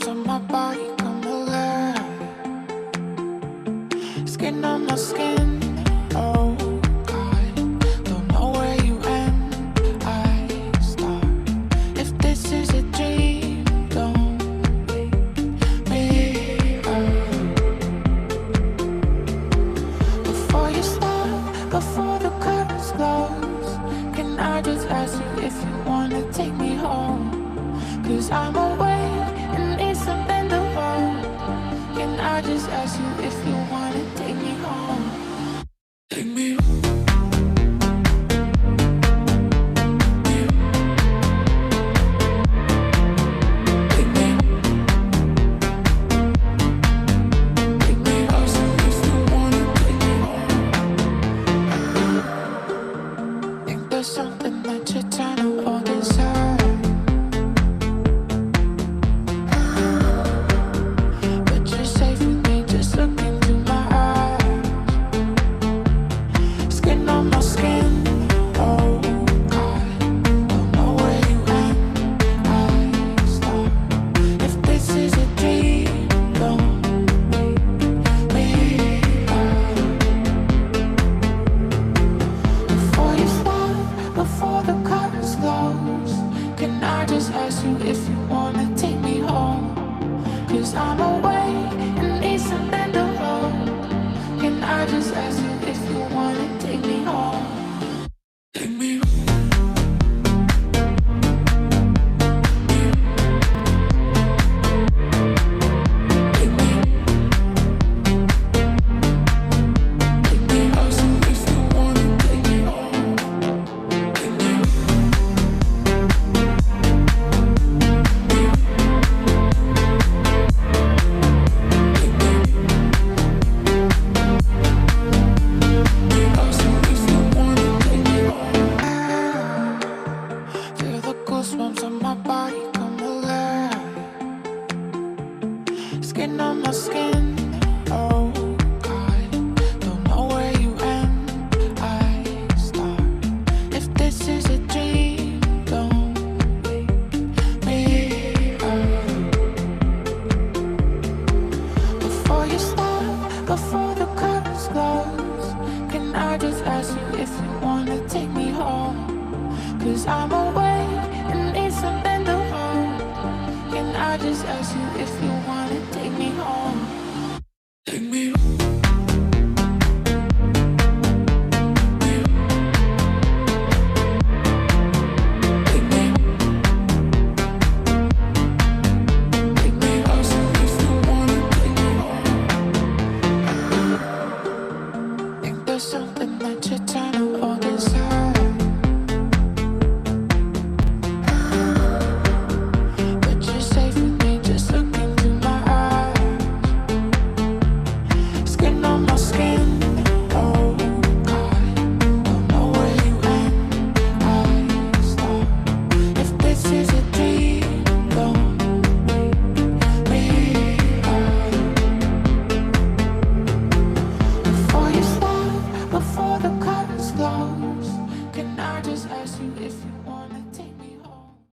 goosebumps on my body come alive. Skin on my skin, oh God. Don't know where you end, I start. If this is a dream, don't wake me up. Before you start, before the curtains close, can I just ask you if you wanna take me home? 'Cause I'm awake and need something to hold. Can I just ask you if you wanna take me home? Take me home. Something that you're trying to hold inside, but you're safe with me. Just look into my eyes. Skin on my skin, oh God. Don't know where you end, I start. If this is a dream, don't wake me up. Before you start, before the curtains close, can I just ask you if you wanna take me home? 'Cause I'm awake and need something to hold. Can I just ask you if you wanna take me home? Take me home. Goosebumps on my body come alive. Skin on my skin, oh God. Don't know where you end, I start. If this is a dream, don't wake me up. Before you start, before the curtains close, can I just ask you if you wanna take me home? 'Cause I'm awake and need something to hold. Can I just ask you if you